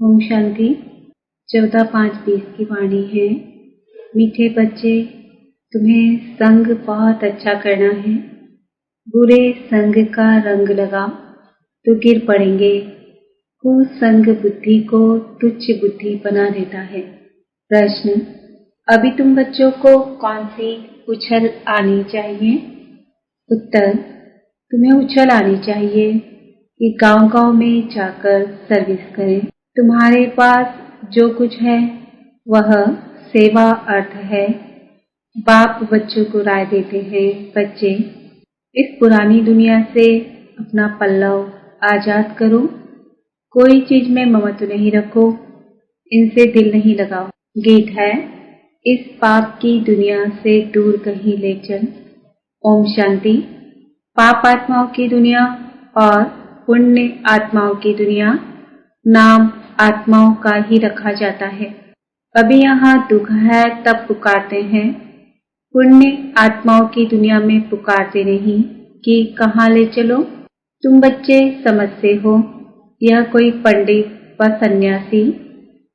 ओम शांति। 14/5/20 की वाणी है। मीठे बच्चे, तुम्हें संग बहुत अच्छा करना है। बुरे संग का रंग लगाओ तो गिर पड़ेंगे। कुसंग बुद्धि को तुच्छ बुद्धि बना देता है। प्रश्न, अभी तुम बच्चों को कौन सी उछल आनी चाहिए? उत्तर, तुम्हें उछल आनी चाहिए कि गांव-गांव में जाकर सर्विस करें। तुम्हारे पास जो कुछ है वह सेवा अर्थ है। बाप बच्चों को राय देते हैं, बच्चे इस पुरानी दुनिया से अपना पल्लव आजाद करो। कोई चीज में ममत्व नहीं रखो, इनसे दिल नहीं लगाओ। गीत है, इस पाप की दुनिया से दूर कहीं ले चल। ओम शांति। पाप आत्माओं की दुनिया और पुण्य आत्माओं की दुनिया नाम आत्माओं का ही रखा जाता है। अभी यहाँ दुख है तब पुकारते हैं। पुण्य आत्माओं की दुनिया में पुकारते नहीं कि कहाँ ले चलो। तुम बच्चे समझते हो, यह कोई पंडित व सन्यासी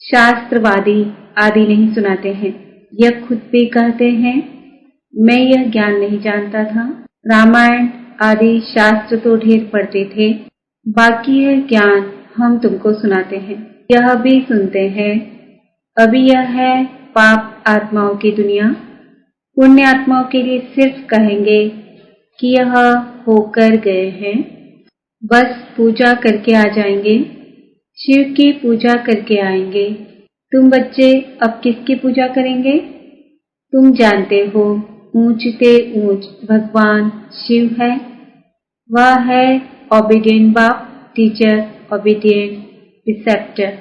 शास्त्रवादी आदि नहीं सुनाते हैं। यह खुद भी कहते हैं, मैं यह ज्ञान नहीं जानता था। रामायण आदि शास्त्र तो ढेर पढ़ते थे, बाकी यह ज्ञान हम तुमको सुनाते हैं। यह भी सुनते हैं। अभी यह है पाप आत्माओं की दुनिया। पुण्य आत्माओं के लिए सिर्फ कहेंगे कि यह होकर गए हैं, बस पूजा करके आ जाएंगे। शिव की पूजा करके आएंगे। तुम बच्चे अब किसकी पूजा करेंगे? तुम जानते हो, ऊंचते ऊंच भगवान शिव है। वह है ओबीडिएंट बाप, टीचर, ओबीडिएंट रिसेप्टर,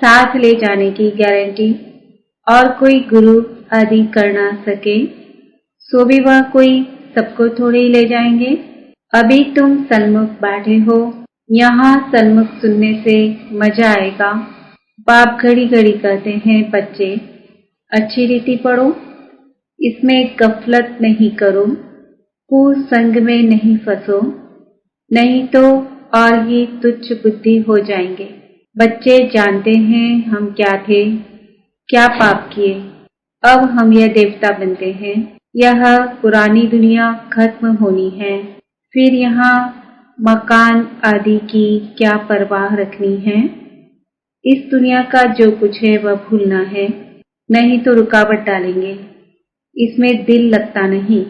साथ ले जाने की गारंटी। और कोई गुरु आदि कर ना सके सो भी वह कोई सबको थोड़े ही ले जाएंगे। अभी तुम सन्मुख बैठे हो, यहाँ सन्मुख सुनने से मजा आएगा। बाप घड़ी घड़ी कहते हैं, बच्चे अच्छी रीति पढ़ो, इसमें गफलत नहीं करो, कुसंग में नहीं फंसो, नहीं तो और ही तुच्छ बुद्धि हो जाएंगे। बच्चे जानते हैं हम क्या थे, क्या पाप किए। अब हम यह देवता बनते हैं। यह पुरानी दुनिया खत्म होनी है। फिर यहाँ मकान आदि की क्या परवाह रखनी है। इस दुनिया का जो कुछ है वह भूलना है, नहीं तो रुकावट डालेंगे। इसमें दिल लगता नहीं।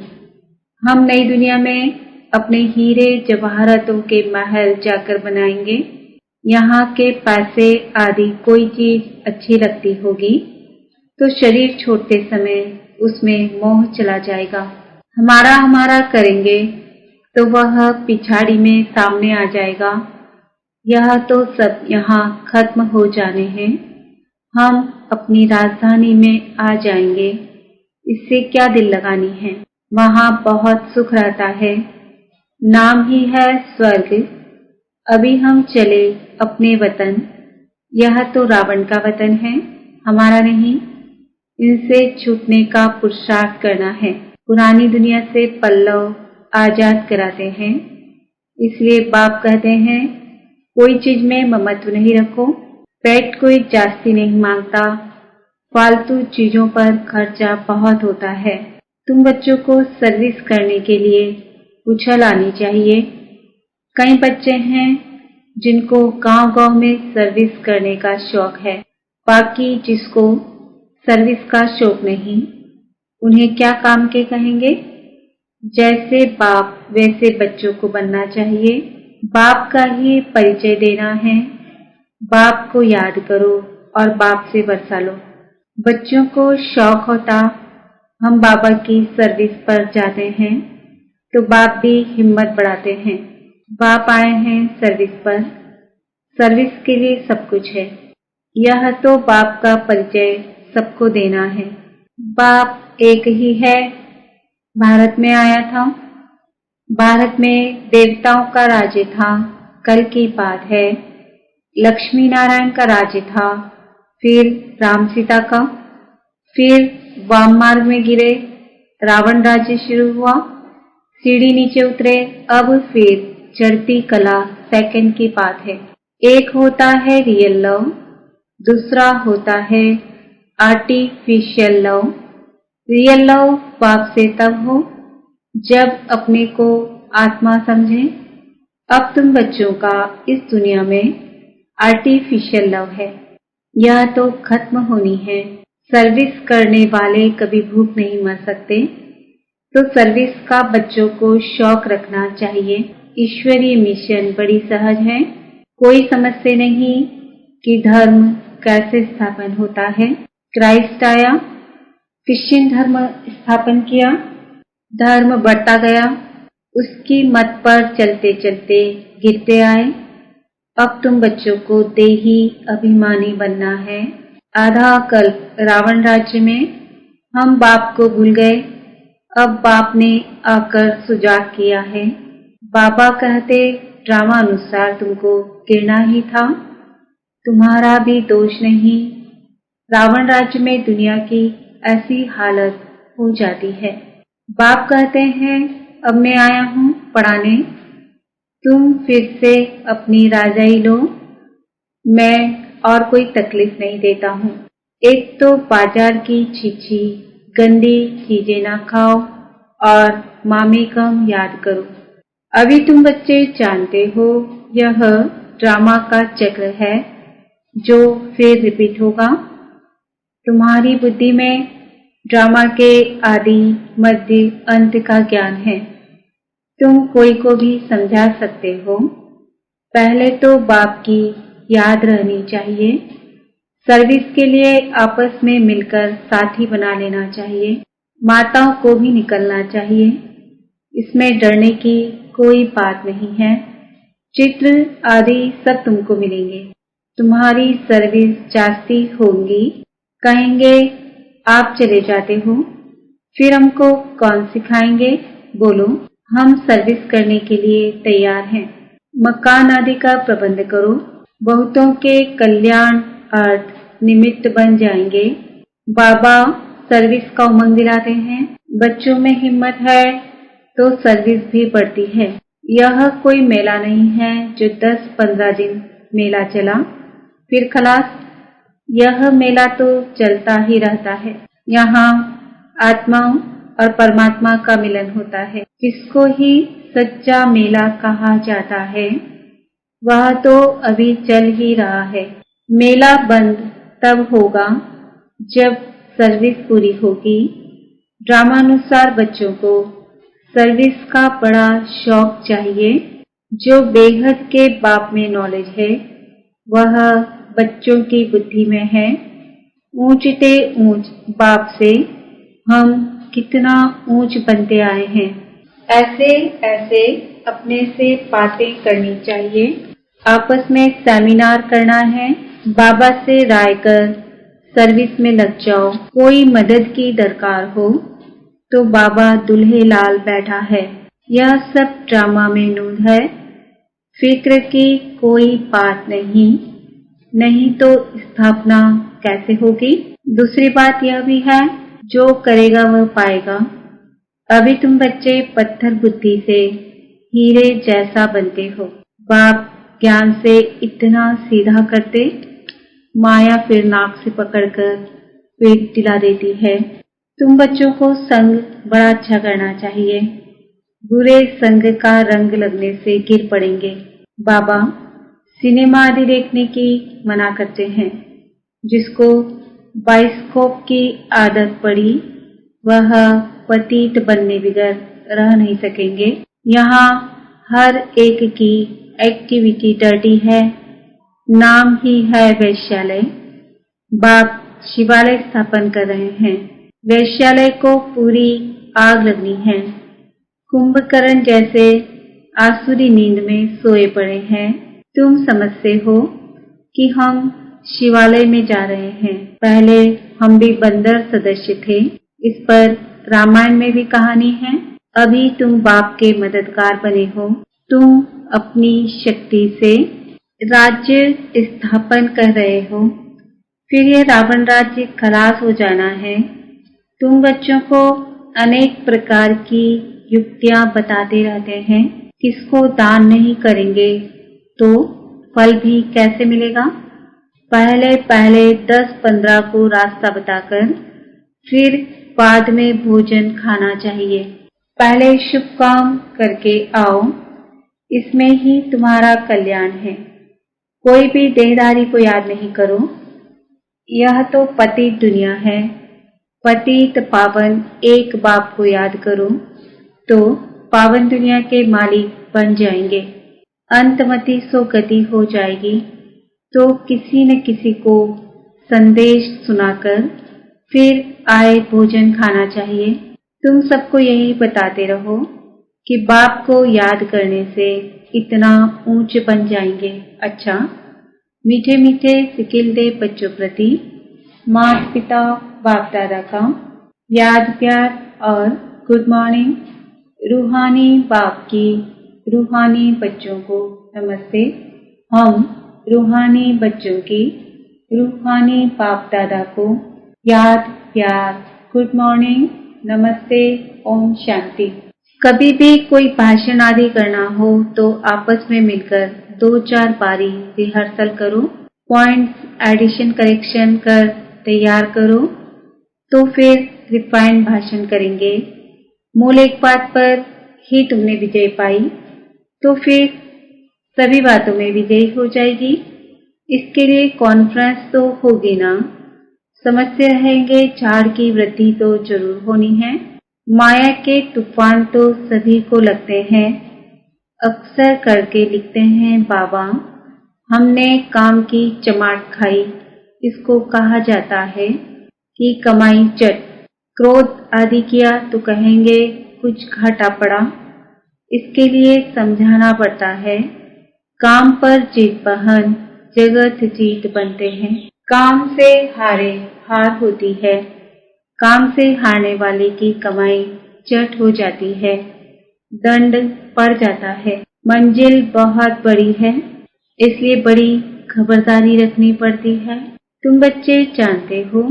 हम नई दुनिया में अपने हीरे जवाहरातों के महल जाकर बनाएंगे। यहाँ के पैसे आदि कोई चीज अच्छी लगती होगी तो शरीर छोड़ते समय उसमें मोह चला जाएगा। हमारा हमारा करेंगे तो वह पिछाड़ी में सामने आ जाएगा। यह तो सब यहाँ खत्म हो जाने हैं। हम अपनी राजधानी में आ जाएंगे। इससे क्या दिल लगानी है। वहाँ बहुत सुख रहता है, नाम ही है स्वर्ग। अभी हम चले अपने वतन। यह तो रावण का वतन है, हमारा नहीं। इनसे छूटने का पुरुषार्थ करना है। पुरानी दुनिया से पल्लव आजाद कराते हैं। इसलिए बाप कहते हैं, कोई चीज में ममत्व नहीं रखो। पेट कोई जास्ती नहीं मांगता। फालतू चीजों पर खर्चा बहुत होता है। तुम बच्चों को सर्विस करने के लिए उछल आनी चाहिए। कई बच्चे हैं जिनको गांव-गांव में सर्विस करने का शौक है, बाकी जिसको सर्विस का शौक नहीं, उन्हें क्या काम के कहेंगे। जैसे बाप वैसे बच्चों को बनना चाहिए। बाप का ही परिचय देना है। बाप को याद करो और बाप से वर्षा लो। बच्चों को शौक होता हम बाबा की सर्विस पर जाते हैं तो बाप भी हिम्मत बढ़ाते हैं। बाप आए हैं सर्विस पर। सर्विस के लिए सब कुछ है। यह तो बाप का परिचय सबको देना है। बाप एक ही है। भारत में आया था। भारत में देवताओं का राज्य था। कल की बात है। लक्ष्मी नारायण का राज्य था, फिर राम सीता का, फिर वाम मार्ग में गिरे, रावण राज्य शुरू हुआ, सीढ़ी नीचे उतरे, अब फिर चढ़ती कला सेकंड की बात है। एक होता है रियल लव, दूसरा होता है आर्टिफिशियल लव। रियल लव बाप से तब हो जब अपने को आत्मा समझें। अब तुम बच्चों का इस दुनिया में आर्टिफिशियल लव है, यह तो खत्म होनी है। सर्विस करने वाले कभी भूख नहीं मर सकते, तो सर्विस का बच्चों को शौक रखना चाहिए। ईश्वरीय मिशन बड़ी सहज है। कोई समझते नहीं कि धर्म कैसे स्थापन होता है। क्राइस्ट आया, क्रिश्चियन धर्म स्थापन किया, धर्म बढ़ता गया, उसकी मत पर चलते चलते गिरते आए। अब तुम बच्चों को देही अभिमानी बनना है। आधा कल्प रावण राज्य में हम बाप को भूल गए, अब बाप ने आकर सुजाग किया है। बाबा कहते ड्रामा अनुसार तुमको गिरना ही था, तुम्हारा भी दोष नहीं। रावण राज्य में दुनिया की ऐसी हालत हो जाती है। बाप कहते हैं अब मैं आया हूँ पढ़ाने, तुम फिर से अपनी राजाई लो, मैं और कोई तकलीफ नहीं देता हूँ। एक तो बाजार की चीची गंदी चीजें ना खाओ और मामी कम याद करो। अभी तुम बच्चे जानते हो यह ड्रामा का चक्र है जो फिर रिपीट होगा। तुम्हारी बुद्धि में ड्रामा के आदि मध्य अंत का ज्ञान है, तुम कोई को भी समझा सकते हो। पहले तो बाप की याद रहनी चाहिए। सर्विस के लिए आपस में मिलकर साथी बना लेना चाहिए। माताओं को भी निकलना चाहिए, इसमें डरने की कोई बात नहीं है। चित्र आदि सब तुमको मिलेंगे। तुम्हारी सर्विस जास्ती होगी। कहेंगे आप चले जाते हो, फिर हमको कौन सिखाएंगे? बोलो, हम सर्विस करने के लिए तैयार हैं। मकान आदि का प्रबंध करो, बहुतों के कल्याण अर्थ निमित्त बन जाएंगे। बाबा सर्विस का उमंग दिलाते हैं। बच्चों में हिम्मत है तो सर्विस भी बढ़ती है। यह कोई मेला नहीं है जो 10-15 दिन मेला चला फिर खलास। यह मेला तो चलता ही रहता है। यहाँ आत्माओं और परमात्मा का मिलन होता है, जिसको ही सच्चा मेला कहा जाता है। वह तो अभी चल ही रहा है। मेला बंद तब होगा जब सर्विस पूरी होगी। ड्रामानुसार बच्चों को सर्विस का बड़ा शौक चाहिए। जो बेहद के बाप में नॉलेज है वह बच्चों की बुद्धि में है। ऊंचते ऊंच बाप से हम कितना ऊंच बनते आए हैं। ऐसे ऐसे अपने से बातें करनी चाहिए। आपस में सेमिनार करना है। बाबा से राय कर सर्विस में लग जाओ। कोई मदद की दरकार हो तो बाबा दुल्हे लाल बैठा है। यह सब ड्रामा में नूंद है। फिक्र की कोई बात नहीं, नहीं तो स्थापना कैसे होगी? दूसरी बात यह भी है, जो करेगा वह पाएगा। अभी तुम बच्चे पत्थर बुद्धि से हीरे जैसा बनते हो। बाप ज्ञान से इतना सीधा करते, माया फिर नाक से पकड़कर पेट दिला देती है। तुम बच्चों को संग बड़ा अच्छा करना चाहिए। बुरे संग का रंग लगने से गिर पड़ेंगे। बाबा सिनेमा आदि देखने की मना करते हैं। जिसको बाइस्कोप की आदत पड़ी वह पतित बनने बिगर रह नहीं सकेंगे। यहाँ हर एक की एक्टिविटी डर्टी है। नाम ही है वैश्यालय। बाप शिवालय स्थापन कर रहे हैं। वैश्यालय को पूरी आग लगनी है। कुंभकर्ण जैसे आसुरी नींद में सोए पड़े हैं। तुम समझते हो कि हम शिवालय में जा रहे हैं। पहले हम भी बंदर सदस्य थे। इस पर रामायण में भी कहानी है। अभी तुम बाप के मददगार बने हो। तुम अपनी शक्ति से राज्य स्थापन कर रहे हो। फिर यह रावण राज्य खलास हो जाना है। तुम बच्चों को अनेक प्रकार की युक्तियां बताते रहते हैं। किसको दान नहीं करेंगे तो फल भी कैसे मिलेगा? पहले पहले 10-15 को रास्ता बताकर फिर बाद में भोजन खाना चाहिए। पहले शुभ काम करके आओ, इसमें ही तुम्हारा कल्याण है। कोई भी देहधारी को याद नहीं करो, यह तो पतित दुनिया है। पतित पावन एक बाप को याद करो तो पावन दुनिया के मालिक बन जाएंगे। अंतमति सो गति हो जाएगी तो किसी न किसी को संदेश सुनाकर फिर आए भोजन खाना चाहिए। तुम सबको यही बताते रहो कि बाप को याद करने से इतना ऊंच बन जाएंगे। अच्छा, मीठे मीठे सिकिलदे बच्चों प्रति माता पिता बाप दादा का याद प्यार और गुड मॉर्निंग। रूहानी बाप की रूहानी बच्चों को नमस्ते। हम रूहानी बच्चों की रूहानी बाप दादा को याद प्यार गुड मॉर्निंग नमस्ते ओम शांति। कभी भी कोई भाषण आदि करना हो तो आपस में मिलकर 2-4 बारी रिहर्सल करो, पॉइंट्स एडिशन करेक्शन कर तैयार करो, तो फिर रिफाइंड भाषण करेंगे। मूल एक बात पर ही तुमने विजय पाई तो फिर सभी बातों में विजयी हो जाएगी। इसके लिए कॉन्फ्रेंस तो होगी ना, समझते रहेंगे। झाड़ की वृद्धि तो जरूर होनी है। माया के तूफान तो सभी को लगते हैं। अक्सर करके लिखते हैं बाबा हमने काम की चमाट खाई। इसको कहा जाता है कि कमाई चट। क्रोध आदि किया तो कहेंगे कुछ घाटा पड़ा। इसके लिए समझाना पड़ता है काम पर जीत बहन जगत जीत बनते हैं। काम से हारे हार होती है। काम से हारने वाले की कमाई चट हो जाती है, दंड पड़ जाता है। मंजिल बहुत बड़ी है, इसलिए बड़ी खबरदारी रखनी पड़ती है। तुम बच्चे जानते हो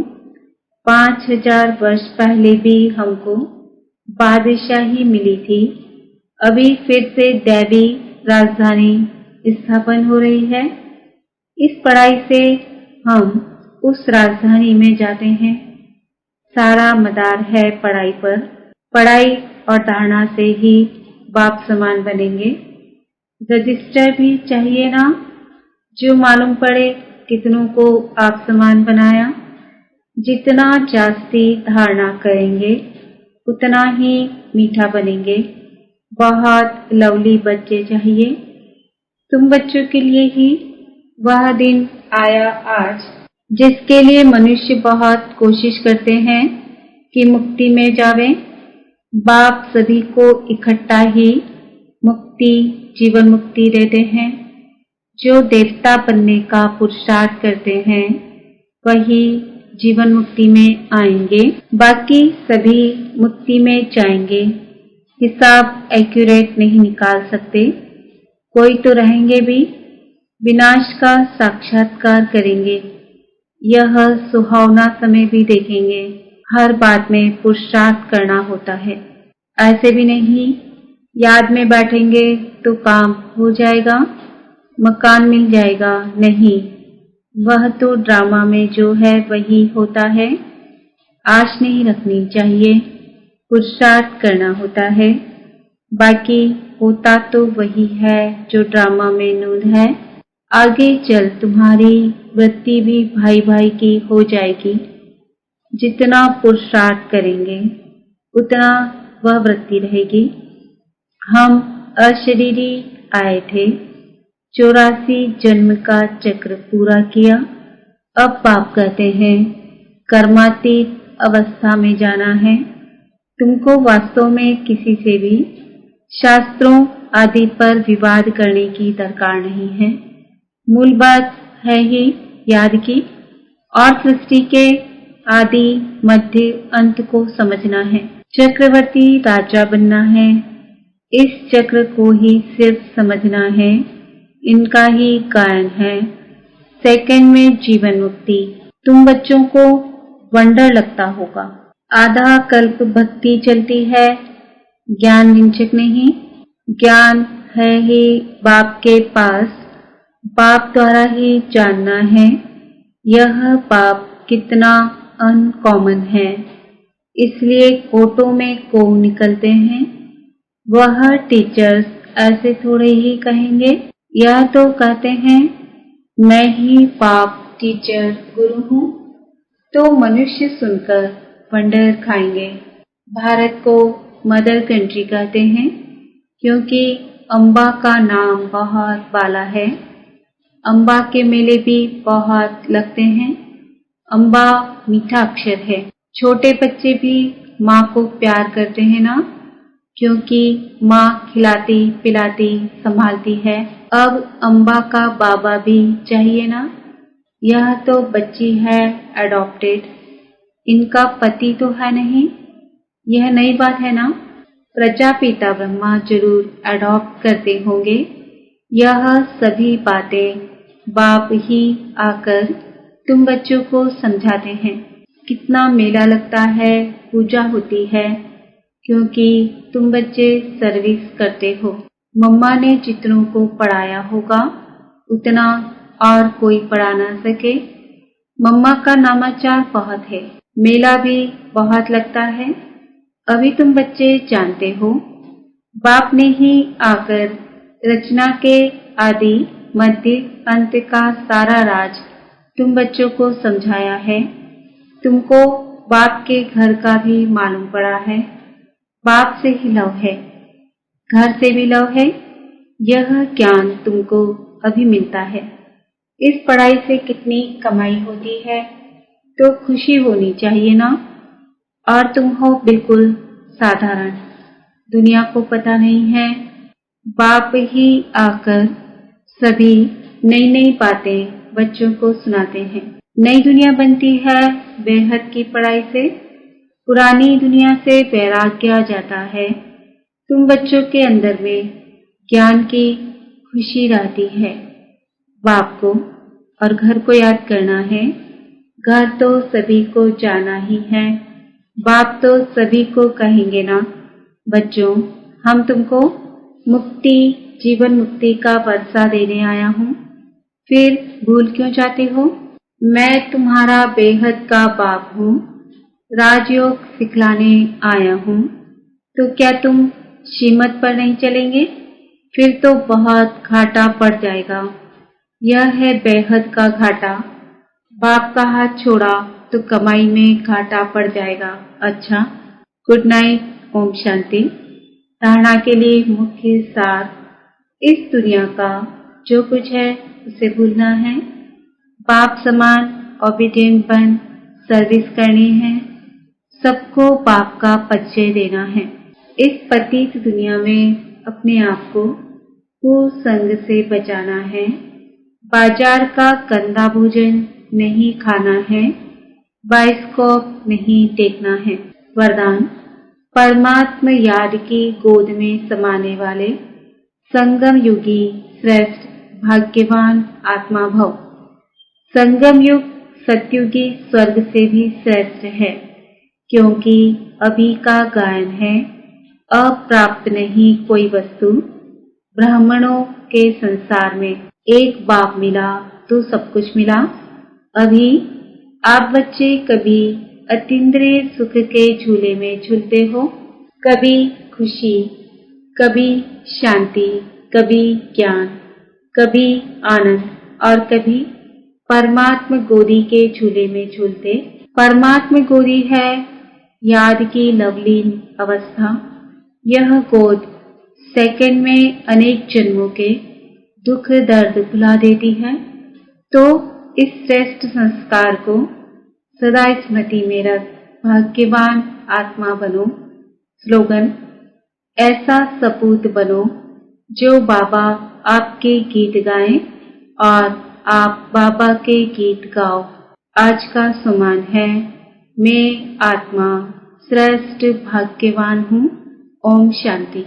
5000 वर्ष पहले भी हमको बादशाही मिली थी। अभी फिर से दैवी राजधानी स्थापन हो रही है। इस पढ़ाई से हम उस राजधानी में जाते हैं। सारा मदार है पढ़ाई पर। पढ़ाई और धारणा से ही बाप समान बनेंगे। रजिस्टर भी चाहिए ना, जो मालूम पड़े कितनों को आप समान बनाया। जितना जास्ती धारणा करेंगे उतना ही मीठा बनेंगे। बहुत लवली बच्चे चाहिए। तुम बच्चों के लिए ही वह दिन आया आज, जिसके लिए मनुष्य बहुत कोशिश करते हैं कि मुक्ति में जावे। बाप सभी को इकट्ठा ही मुक्ति जीवन मुक्ति देते हैं। जो देवता बनने का पुरुषार्थ करते हैं वही जीवन मुक्ति में आएंगे, बाकी सभी मुक्ति में जाएंगे। हिसाब एक्यूरेट नहीं निकाल सकते। कोई तो रहेंगे भी विनाश का साक्षात्कार करेंगे। यह सुहावना समय भी देखेंगे। हर बात में पुरुषार्थ करना होता है। ऐसे भी नहीं याद में बैठेंगे तो काम हो जाएगा, मकान मिल जाएगा। नहीं, वह तो ड्रामा में जो है वही होता है। आश नहीं रखनी चाहिए, पुरुषार्थ करना होता है। बाकी होता तो वही है जो ड्रामा में नूद है। आगे चल तुम्हारी वृत्ति भी भाई भाई की हो जाएगी। जितना पुरुषार्थ करेंगे उतना वह वृत्ति रहेगी। हम अशरीरी आए थे, 84 जन्म का चक्र पूरा किया। अब बाप कहते हैं कर्मातीत अवस्था में जाना है। तुमको वास्तव में किसी से भी शास्त्रों आदि पर विवाद करने की दरकार नहीं है। मूल बात है ही याद की और सृष्टि के आदि मध्य अंत को समझना है। चक्रवर्ती राजा बनना है। इस चक्र को ही सिर्फ समझना है। इनका ही गायन है। सेकंड में जीवन मुक्ति। तुम बच्चों को वंडर लगता होगा। आधा कल्प भक्ति चलती है, ज्ञान विंचक नहीं। ज्ञान है ही बाप के पास, बाप द्वारा ही जानना है। यह पाप कितना अनकॉमन है, इसलिए कोटों में को निकलते हैं। वह टीचर्स ऐसे थोड़े ही कहेंगे, यह तो कहते हैं मैं ही पाप टीचर गुरु हूँ। तो मनुष्य सुनकर वंडर खाएंगे। भारत को मदर कंट्री कहते हैं क्योंकि अम्बा का नाम बहुत बाला है। अम्बा के मेले भी बहुत लगते हैं। अम्बा मीठा अक्षर है। छोटे बच्चे भी माँ को प्यार करते हैं ना, क्योंकि माँ खिलाती पिलाती संभालती है। अब अम्बा का बाबा भी चाहिए ना। यह तो बच्ची है एडॉप्टेड, इनका पति तो है नहीं। यह नई बात है ना। प्रजापिता ब्रह्मा जरूर एडॉप्ट करते होंगे। यह सभी बातें बाप ही आकर तुम बच्चों को समझाते हैं। कितना मेला लगता है, पूजा होती है, क्योंकि तुम बच्चे सर्विस करते हो। मम्मा ने जितनों को पढ़ाया होगा उतना और कोई पढ़ा ना सके। मम्मा का नामाचार बहुत है, मेला भी बहुत लगता है। अभी तुम बच्चे जानते हो, बाप ने ही आकर रचना के आदि मध्य अंत का सारा राज तुम बच्चों को समझाया है। तुमको बाप के घर का भी मालूम पड़ा है। बाप से ही लव है, घर से भी लव है। यह ज्ञान तुमको अभी मिलता है। इस पढ़ाई से कितनी कमाई होती है, तो खुशी होनी चाहिए ना। और तुम हो बिल्कुल साधारण, दुनिया को पता नहीं है। बाप ही आकर सभी नई नई बातें बच्चों को सुनाते हैं। नई दुनिया बनती है बेहद की पढ़ाई से। पुरानी दुनिया से वैराग्य आ जाता है। तुम बच्चों के अंदर में ज्ञान की खुशी रहती है। बाप को और घर को याद करना है। घर तो सभी को जाना ही है। बाप तो सभी को कहेंगे ना, बच्चों हम तुमको मुक्ति, जीवन मुक्ति का वर्षा देने आया हूँ। फिर भूल क्यों जाते हो? मैं तुम्हारा बेहद का बाप हूँ, राजयोग सिखलाने आया हूँ। तो क्या तुम श्रीमत पर नहीं चलेंगे? फिर तो बहुत घाटा पड़ जाएगा। यह है बेहद का घाटा। बाप का हाथ छोड़ा तो कमाई में घाटा पड़ जाएगा। अच्छा, गुड नाइट, ओम शांति। धारणा के लिए मुख्य सार, इस दुनिया का जो कुछ है उसे भूलना है। बाप समान ओबीडिएंट बन सर्विस करनी है। सबको बाप का परिचय देना है। इस पतित दुनिया में अपने आप को कुसंग से बचाना है। बाजार का गंदा भोजन नहीं खाना है। बाइस्कोप नहीं देखना है। वरदान, परमात्म याद की गोद में समाने वाले संगम युगी श्रेष्ठ भाग्यवान आत्मा भव। संगम युग सत्युगी स्वर्ग से भी श्रेष्ठ है, क्योंकि अभी का गायन है अप्राप्त नहीं कोई वस्तु। ब्राह्मणों के संसार में एक बाप मिला तो सब कुछ मिला। अभी आप बच्चे कभी अतीन्द्रिय सुख के झूले में झूलते हो, कभी खुशी, कभी शांति, कभी ज्ञान, कभी आनंद और कभी परमात्म गोदी के झूले में झूलते। परमात्म गोदी है याद की लवलीन अवस्था। यह गोद सेकंड में अनेक जन्मों के दुख दर्द भुला देती है। तो इस श्रेष्ठ संस्कार को सदा स्मृति में रख भाग्यवान आत्मा बनो। स्लोगन, ऐसा सपूत बनो जो बाबा आपके गीत गाएं और आप बाबा के गीत गाओ। आज का सुमान है, मैं आत्मा श्रेष्ठ भाग्यवान हूँ। ओम शांति।